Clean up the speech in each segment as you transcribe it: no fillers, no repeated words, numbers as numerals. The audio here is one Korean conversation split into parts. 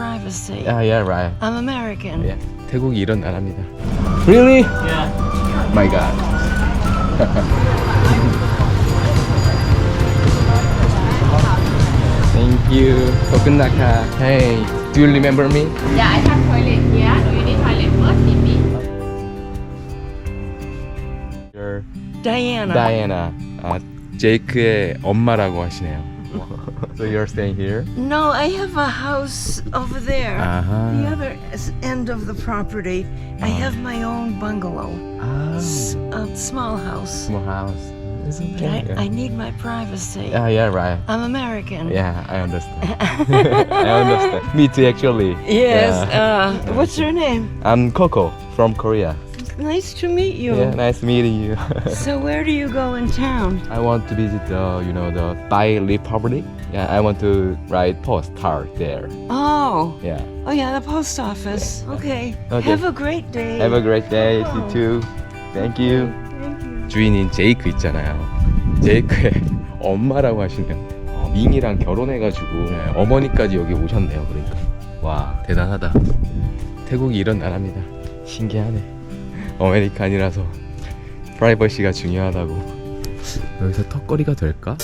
privacy. Yeah, right. I'm American. Yeah. 태국이 이런 나라입니다. Really? Yeah. My God. Thank you. Kokunaka. Hey, do you remember me? Yeah, I have toilet here. Do you need toilet first, maybe? You're Diana. Diana. 아, 제이크의 엄마라고 하시네요. So you're staying here? No, I have a house over there. 아하. The other end of the property, I have my own bungalow. 아, A small house. small house. It's But okay. I need my privacy. Yeah, right. I'm American. Yeah, I understand. I understand. Me too, actually. Yes. Yeah. What's your name? I'm Coco from Korea. Nice to meet you. Yeah, nice meeting you. So where do you go in town? I want to visit the Thai Republic. Yeah, I want to write postcard there. Oh. Yeah. Oh yeah, the post office. Okay. Okay. Have a great day. Have a great day. You too. Thank you. Thank you. 주인인 제이크 있잖아요. 제이크의 엄마라고 하시네요. 밍이랑 결혼해가지고 어머니까지 여기 오셨네요. 그러니까 와 대단하다. 태국이 이런 나라입니다. 신기하네. 아메리칸이라서 프라이버시가 중요하다고. 여기서 턱걸이가 될까?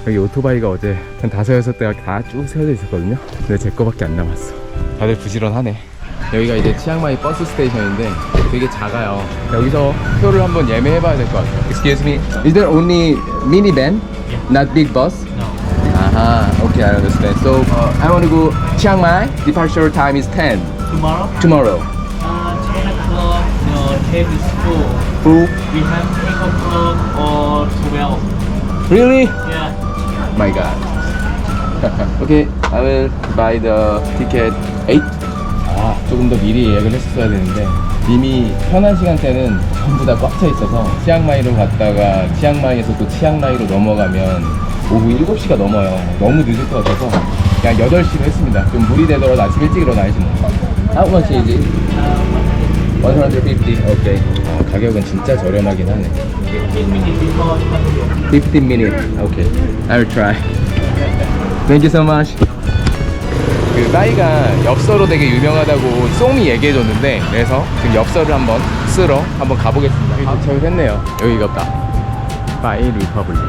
여기 오토바이가 어제 한 5-6대가 다 쭉 세워져 있었거든요. 근데 제 거밖에 안 남았어. 다들 부지런하네. 여기가 이제 치앙마이 버스 스테이션인데 되게 작아요. 여기서 표를 한번 예매해봐야 될 것 같아요. Excuse me, is there only minivan, not big bus? No. Aha, okay, I understand. So I want to go Chiang Mai. Departure time is 10 Tomorrow? tomorrow. 10 o'clock, the train is full. Full? We have 8 o'clock or 12. Really? Yeah. My God. Okay, I will buy the ticket 8. 아, 조금 더 미리 예약을 했었어야 되는데 이미 편한 시간대는 전부 다 꽉 차 있어서 치앙마이로 갔다가 치앙마이에서 또 치앙라이로 넘어가면 오후 7시가 넘어요. 너무 늦을 것 같아서 그냥 8시로 했습니다. 좀 무리 되더라도 아침 일찍 일어나야지 뭐. How much is it? 150. 오케이. 가격은 진짜 저렴하긴 하네. 15 minutes before departure. 15 minutes. 오케이. I'll try. Thank you so much. 그 따이가 엽서로 되게 유명하다고 쏨이 얘기해줬는데 그래서 지금 엽서를 한번 쓰러 한번 가보겠습니다. 여기 도착을 했네요. 여기가 딱 파이 리퍼블릭.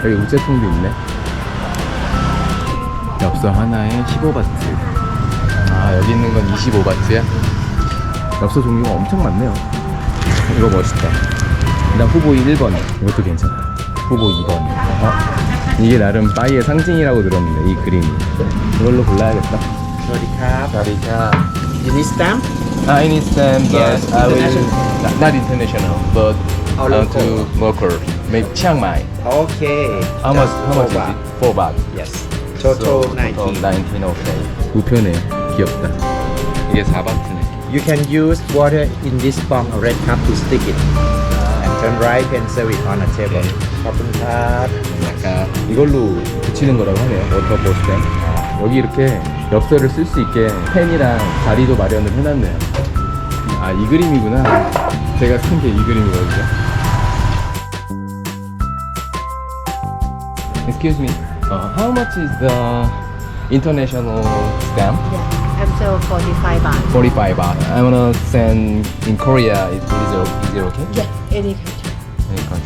여기 우체통도 있네. 엽서 하나에 15바트. 아, 여기 있는 건 25바트야? 엽서 종류가 엄청 많네요. 이거 멋있다. 일단 후보이 1번. 이것도 괜찮아. 후보 2번. 이게 나름 빠이의 상징이라고 들었는데 이 그림이. 이걸로 골라야겠다. 사리카. You need stamp? I need stamp, but Yes, I will international. not international, but How I want to local? local. Maybe Chiang Mai. Okay. How much? Just How much is 4 it? 4 baht. Yes. Total So, 19. 19, okay. 우편에 귀엽다. 이게 4바트네. You can use water in this bomb or red cup to stick it. And turn right and serve it on a table. 컵. 약간 이걸로 붙이는 거라고 하네요. 워터 보스템. 여기 이렇게 엽서를 쓸 수 있게 펜이랑 자리도 마련을 해놨네요. 아, 이 그림이구나. 제가 쓴 게 이 그림이거든요. Excuse me. How much is the international stamp? I'm so 45 baht. 45 baht. I wanna send in Korea. Is it okay? Yeah, any country. 그러니까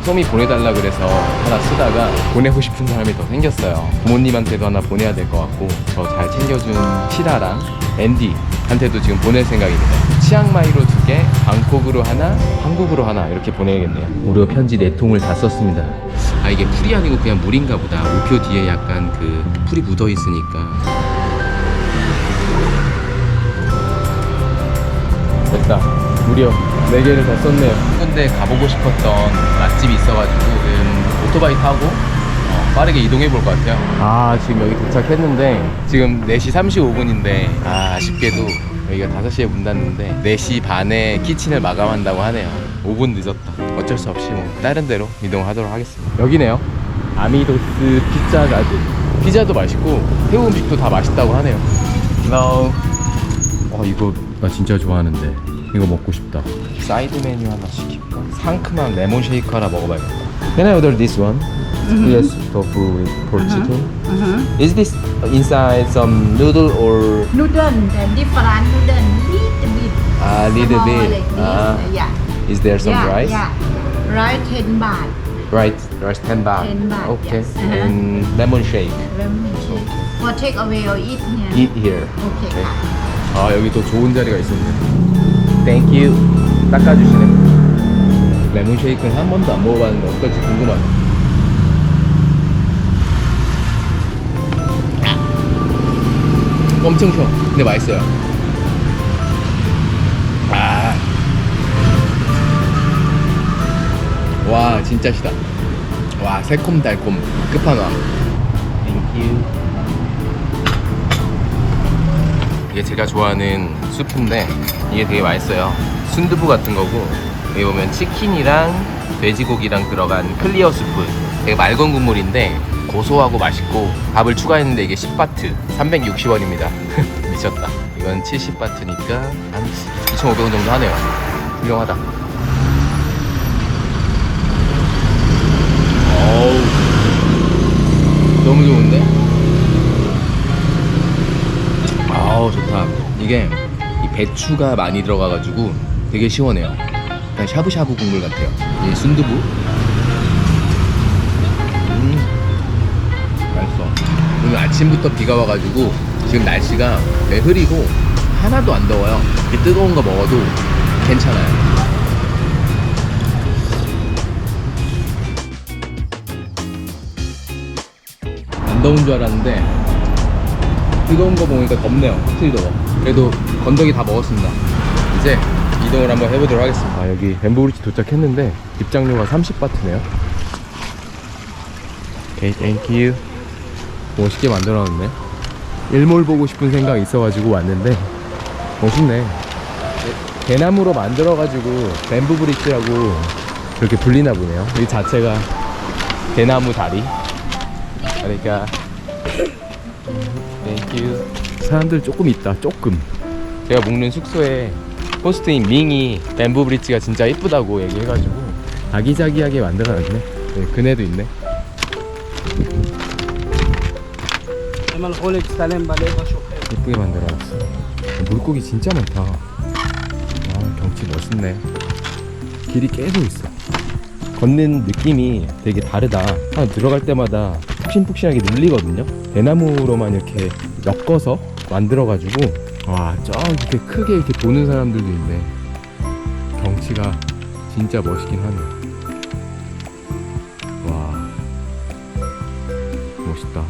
솜이 보내달라 그래서 하나 쓰다가 보내고 싶은 사람이 더 생겼어요. 부모님한테도 하나 보내야 될 것 같고 저 잘 챙겨준 시라랑 앤디한테도 지금 보낼 생각입니다. 치앙마이로 2개, 방콕으로 하나, 한국으로 하나 이렇게 보내야겠네요. 무료 편지 4통을 다 썼습니다. 아, 이게 풀이 아니고 그냥 물인가 보다. 우표 뒤에 약간 그 풀이 묻어 있으니까. 됐다. 무려 4개를 다 썼네요. 한 군데 가보고 싶었던 맛집이 있어가지고 지금 오토바이 타고 빠르게 이동해 볼 것 같아요. 아, 지금 여기 도착했는데 지금 4시 35분인데 아쉽게도 여기가 5시에 문 닫는데 4시 반에 키친을 마감한다고 하네요. 5분 늦었다. 어쩔 수 없이 뭐 다른 데로 이동하도록 하겠습니다. 여기네요. 아미도스 피자 가든. 피자도 맛있고 태국 음식도 다 맛있다고 하네요. Hello. 이거 나 진짜 좋아하는데 이거 먹고 싶다. 사이드 메뉴 하나 시킬까? 상큼한 레몬 쉐이크 하나 먹어봐야겠다. Can I order this one? Yes, tofu with pork chicken. Is this inside some noodle or Noodle and different noodle, little bit. a little Small bit? like this. Yeah. Is there some yeah, rice? Yeah. Rice 10 baht. Right, rice 10 baht. 10 baht, Okay. yes. And lemon shake. Lemon shake. For take away or eat here. Eat here. Okay. 아 여기 또 좋은 자리가 있었네. Thank you. 닦아주시네. 레몬 쉐이크는 한 번도 안 먹어봤는데 어떨지 궁금하네. 엄청 셔. 근데 맛있어요. 아. 와 진짜 시다. 와 새콤달콤 끝판왕. Thank you. 이게 제가 좋아하는 수프인데 이게 되게 맛있어요. 순두부 같은 거고 여기 보면 치킨이랑 돼지고기랑 들어간 클리어 수프 되게 맑은 국물인데 고소하고 맛있고 밥을 추가했는데 이게 10바트 360원입니다 미쳤다. 이건 70바트니까 한 2,500원 정도 하네요. 훌륭하다. 어우 너무 좋은데? 아우 좋다. 이게 이 배추가 많이 들어가가지고 되게 시원해요. 약간 샤브샤브 국물 같아요. 이 순두부. 맛있어. 오늘 아침부터 비가 와가지고 지금 날씨가 되게 흐리고 하나도 안 더워요. 이 뜨거운 거 먹어도 괜찮아요. 안 더운 줄 알았는데 뜨거운 거 보니까 덥네요. 확실히 더워. 그래도 건더기 다 먹었습니다. 이제 이동을 한번 해보도록 하겠습니다. 아, 여기 뱀브브리지 도착했는데 입장료가 30바트네요. 오케이, 땡큐. 멋있게 만들어놨네. 일몰 보고 싶은 생각이 있어가지고 왔는데 멋있네. 대나무로 만들어가지고 뱀브브리지라고 그렇게 불리나 보네요. 이 자체가 대나무 다리. 그러니까 땡큐. 사람들 조금 있다. 조금. 제가 묵는 숙소에 호스트인 밍이 뱀브브리지가 진짜 이쁘다고 얘기해가지고 아기자기하게 만들어놨네. 네, 그네도 있네. 이쁘게 만들어놨어. 물고기 진짜 많다. 아, 경치 멋있네. 길이 계속 있어. 걷는 느낌이 되게 다르다. 하나 들어갈 때마다 푹신푹신하게 눌리거든요. 대나무로만 이렇게 엮어서 만들어가지고 와, 저기 크게 이렇게 도는 사람들도 있네. 경치가 진짜 멋있긴 하네. 와, 멋있다.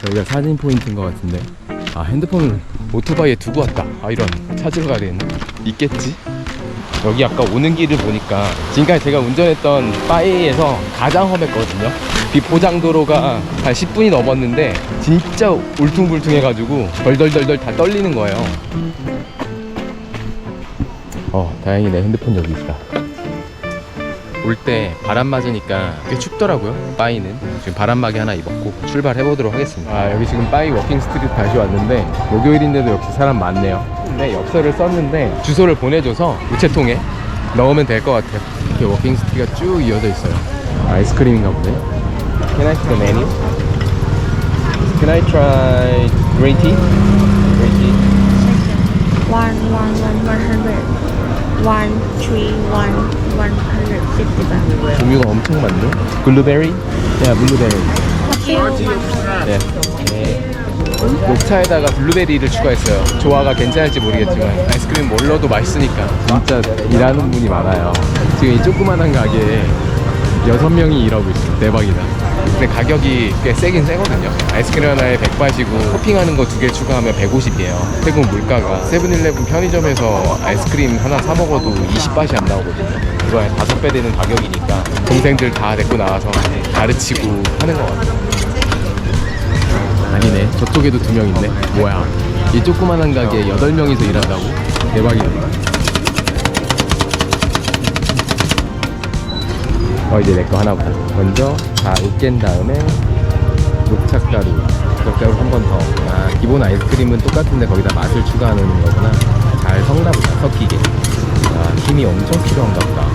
여기가 사진 포인트인 것 같은데. 아, 핸드폰을 오토바이에 두고 왔다. 아, 이런. 찾으러 가야 되겠네. 있겠지? 여기 아까 오는 길을 보니까 지금까지 제가 운전했던 바이에서 가장 험했거든요. 비포장도로가 한 10분이 넘었는데 진짜 울퉁불퉁해가지고 덜덜덜덜 다 떨리는 거예요. 다행히 내 핸드폰 여기 있다. 올 때 바람 맞으니까 꽤 춥더라고요. 바이는 지금 바람막이 하나 입었고 출발해보도록 하겠습니다. 아, 여기 지금 바이 워킹 스트리트 다시 왔는데 목요일인데도 역시 사람 많네요. 근데 엽서를 썼는데 주소를 보내줘서 우체통에 넣으면 될 것 같아요. 이렇게 워킹 스트리트가 쭉 이어져 있어요. 아이스크림인가 보네. Can I see the menu? Can I try green tea? Green tea? 100. 150 baht. 종류가 엄청 많네. 블루베리? 야, 블루베리. 네. 녹차에다가 블루베리를 추가했어요. 조화가 괜찮을지 모르겠지만 아이스크림 뭘로도 맛있으니까. 진짜 일하는 분이 많아요. 지금 이 조그만한 가게에 6명이 일하고 있어. 대박이다. 근데 가격이 꽤 세긴 세거든요. 아이스크림 하나에 100바시고 토핑하는 거 2개 추가하면 150이에요. 태국 물가가 세븐일레븐 편의점에서 아이스크림 하나 사 먹어도 20바시 안 나오거든요. 이거 한 5배 되는 가격이니까 동생들 다 데리고 나와서 가르치고 하는 것 같아요. 아니네, 저쪽에도 2명 있네. 뭐야, 이 조그만한 가게에 8명이서 일한다고? 대박이네. 이제 내 거 하나부터. 먼저 다 으깬 다음에 녹차가루 한 번 더. 기본 아이스크림은 똑같은데 거기다 맛을 추가하는 거구나. 잘 섞나 보다, 섞이게. 힘이 엄청 필요한가 보다.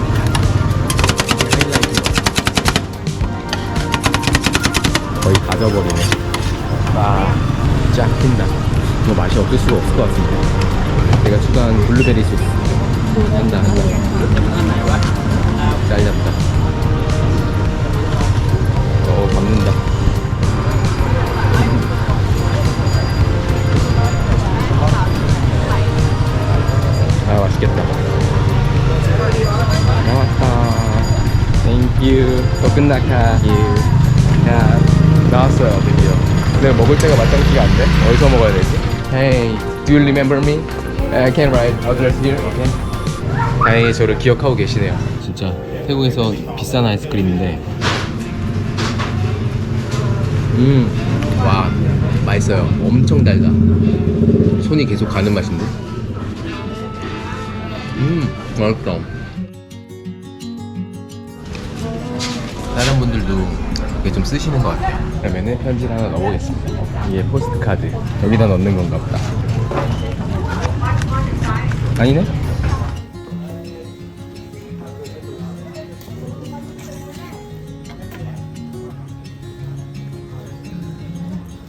거의 다 져버리네. 쫙 핀다. 이거 맛이 없을 수가 없을 것 같은데. 내가 추가한 블루베리 소스 한다. 잘렸다. 잡는다. 맛있겠다. 나왔다. 땡큐. 또 끝나카. 야, 나왔어요, 드디어. 내가 먹을 때가 마땅치가 안 돼? 어디서 먹어야 되지? Hey, do you remember me? I can write address here. Okay. 다행히 저를 기억하고 계시네요. 진짜 태국에서 비싼 아이스크림인데 와, 맛있어요. 엄청 달다. 손이 계속 가는 맛인데. 맛있다. 다른 분들도 이게 좀 쓰시는 것 같아요. 그러면은 편지를 하나 넣어보겠습니다. 이게 포스트카드. 여기다 넣는 건가 보다. 아니네?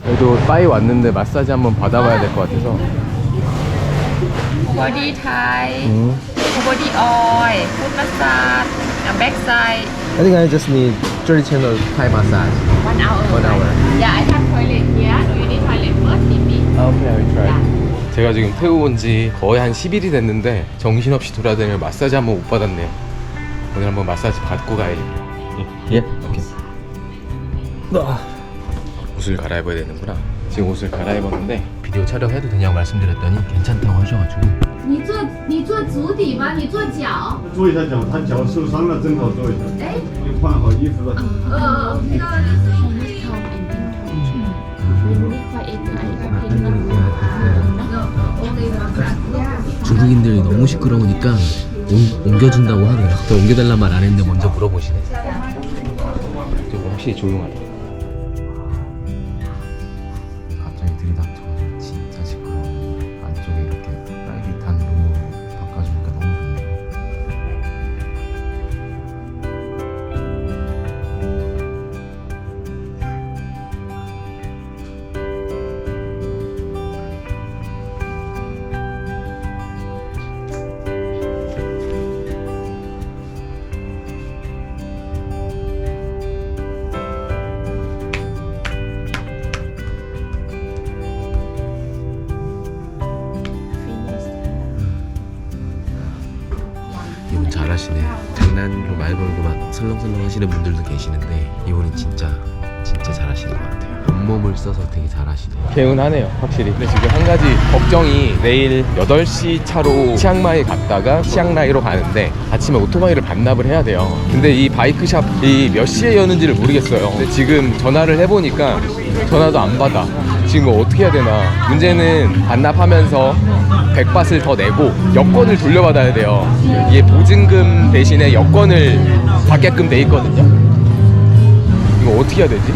그래도 빠이 왔는데 마사지 한번 받아봐야 될 것 같아서. body Thai, body oil, foot massage, and back side. I think I just need traditional Thai massage. 1 hour. 1 hour. Yeah, I have toilet here. Do you need toilet first? Maybe. Okay, I will try. 제가 지금 태국 온 지 거의 한 10일이 됐는데 정신없이 돌아다니며 마사지 한번 못 받았네요. 오늘 한번 마사지 받고 가야겠네요. 예? 오케이. 옷을 갈아입어야 되는구나. 지금 옷을 갈아입었는데 비디오 촬영해도 되냐고 말씀드렸더니 괜찮다고 하셔가지고. 你做足底吗？你做脚？做一下脚，他脚受伤了，正好做一下。哎，你换好衣服了。 중국인들이 너무 시끄러우니까 옮겨준다고 하네요. 또 옮겨달란 말 안 했는데 먼저 물어보시네. 좀 확실히 조용하다. 갑자기 들이닥쳐가지고 진짜 시끄러워. 안쪽에 이렇게 빨깃한 룸으로 바꿔주니까 너무 좋네요. 이분 잘하시네. 장난으로 말 걸고 막 설렁설렁 하시는 분들도 계시는데 이분은 진짜 잘하시는 것 같아요. 온몸을 써서 되게 잘하시네. 개운하네요, 확실히. 근데 지금 한 가지 걱정이, 내일 8시 차로 치앙마이 갔다가 치앙라이로 가는데 아침에 오토바이를 반납을 해야 돼요. 근데 이 바이크샵이 몇 시에 여는지를 모르겠어요. 근데 지금 전화를 해보니까 전화도 안 받아. 지금 이거 어떻게 해야 되나. 문제는 반납하면서 100바트를 더 내고 여권을 돌려받아야 돼요. 이게 보증금 대신에 여권을 받게끔 돼 있거든요. 이거 어떻게 해야 되지?